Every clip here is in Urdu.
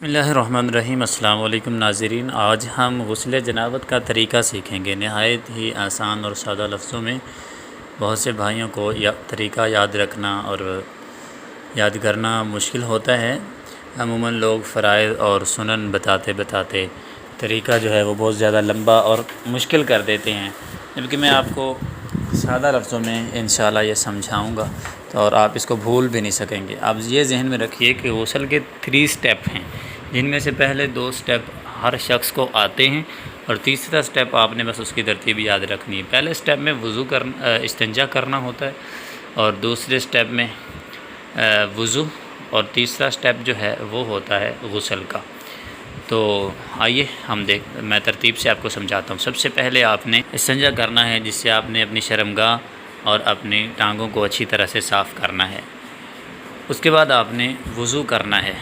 بسم اللہ الرحمن الرحیم۔ السلام علیکم ناظرین، آج ہم غسل جنابت کا طریقہ سیکھیں گے۔ نہایت ہی آسان اور سادہ لفظوں میں بہت سے بھائیوں کو طریقہ یاد رکھنا اور یاد کرنا مشکل ہوتا ہے۔ عموماً لوگ فرائض اور سنن بتاتے طریقہ جو ہے وہ بہت زیادہ لمبا اور مشکل کر دیتے ہیں، جبکہ میں آپ کو سادہ لفظوں میں انشاءاللہ یہ سمجھاؤں گا تو اور آپ اس کو بھول بھی نہیں سکیں گے۔ آپ یہ ذہن میں رکھیے کہ غسل کے 3 سٹیپ ہیں، جن میں سے پہلے 2 سٹیپ ہر شخص کو آتے ہیں اور تیسرا سٹیپ آپ نے بس اس کی ترتیب یاد رکھنی ہے۔ پہلے سٹیپ میں استنجا کرنا ہوتا ہے، اور دوسرے سٹیپ میں وضو، اور تیسرا سٹیپ جو ہے وہ ہوتا ہے غسل کا۔ تو آئیے میں ترتیب سے آپ کو سمجھاتا ہوں۔ سب سے پہلے آپ نے استنجا کرنا ہے، جس سے آپ نے اپنی شرمگاہ اور اپنی ٹانگوں کو اچھی طرح سے صاف کرنا ہے۔ اس کے بعد آپ نے وضو کرنا ہے،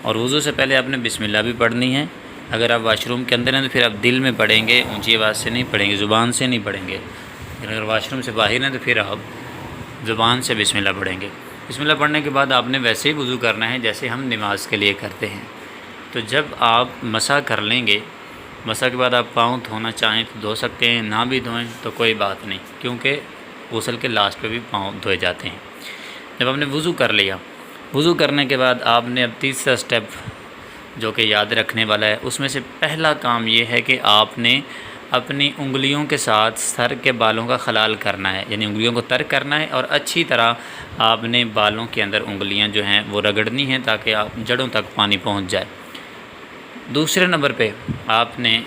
اور وضو سے پہلے آپ نے بسم اللہ بھی پڑھنی ہے۔ اگر آپ واش روم کے اندر ہیں تو پھر آپ دل میں پڑھیں گے، اونچی آواز سے نہیں پڑھیں گے، زبان سے نہیں پڑھیں گے۔ اگر واش روم سے باہر ہیں تو پھر آپ زبان سے بسم اللہ پڑھیں گے۔ بسم اللہ پڑھنے کے بعد آپ نے ویسے ہی وضو کرنا ہے جیسے ہم نماز کے لیے کرتے ہیں۔ تو جب آپ مسح کر لیں گے، مسح کے بعد آپ پاؤں دھونا چاہیں تو دھو سکتے ہیں، نہ بھی دھوئیں تو کوئی بات نہیں، کیونکہ غسل کے لاسٹ پہ بھی پاؤں دھوئے جاتے ہیں۔ جب آپ نے وضو کر لیا، وضو کرنے کے بعد آپ نے اب تیسرا سٹیپ جو کہ یاد رکھنے والا ہے، اس میں سے پہلا کام یہ ہے کہ آپ نے اپنی انگلیوں کے ساتھ سر کے بالوں کا خلال کرنا ہے، یعنی انگلیوں کو تر کرنا ہے، اور اچھی طرح آپ نے بالوں کے اندر انگلیاں جو ہیں وہ رگڑنی ہیں تاکہ آپ جڑوں تک پانی پہنچ جائے۔ دوسرے نمبر پہ آپ نے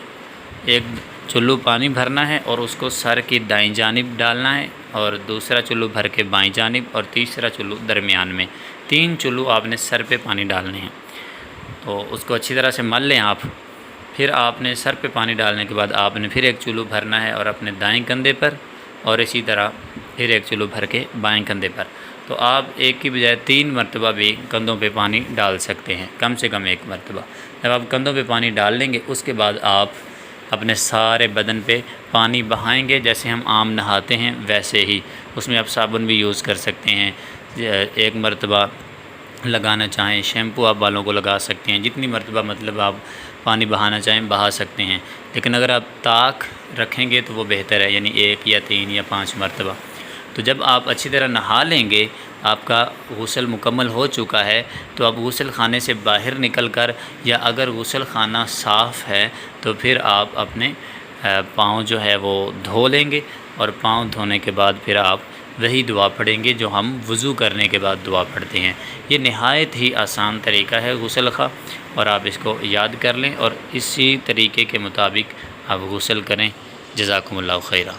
ایک چلو پانی بھرنا ہے اور اس کو سر کی دائیں جانب ڈالنا ہے، اور دوسرا چلو بھر کے بائیں جانب، اور تیسرا چلو درمیان میں۔ 3 چلو آپ نے سر پہ پانی ڈالنے ہیں، تو اس کو اچھی طرح سے مل لیں آپ۔ پھر آپ نے سر پہ پانی ڈالنے کے بعد آپ نے پھر ایک چلو بھرنا ہے اور اپنے دائیں کندھے پر، اور اسی طرح پھر ایک چلو بھر کے بائیں کندھے پر۔ تو آپ ایک کی بجائے 3 مرتبہ بھی کندھوں پہ پانی ڈال سکتے ہیں، کم سے کم 1 مرتبہ۔ جب آپ کندھوں پہ پانی ڈال لیں گے، اس کے بعد آپ اپنے سارے بدن پہ پانی بہائیں گے، جیسے ہم عام نہاتے ہیں ویسے ہی۔ اس میں آپ صابن بھی یوز کر سکتے ہیں، 1 مرتبہ لگانا چاہیں، شیمپو آپ بالوں کو لگا سکتے ہیں، جتنی مرتبہ آپ پانی بہانا چاہیں بہا سکتے ہیں۔ لیکن اگر آپ طاق رکھیں گے تو وہ بہتر ہے، یعنی 1 یا 3 یا 5 مرتبہ۔ تو جب آپ اچھی طرح نہا لیں گے، آپ کا غسل مکمل ہو چکا ہے، تو آپ غسل خانے سے باہر نکل کر، یا اگر غسل خانہ صاف ہے تو پھر آپ اپنے پاؤں جو ہے وہ دھو لیں گے، اور پاؤں دھونے کے بعد پھر آپ وہی دعا پڑھیں گے جو ہم وضو کرنے کے بعد دعا پڑھتے ہیں۔ یہ نہایت ہی آسان طریقہ ہے غسل کا، اور آپ اس کو یاد کر لیں اور اسی طریقے کے مطابق آپ غسل کریں۔ جزاکم اللہ خیرہ۔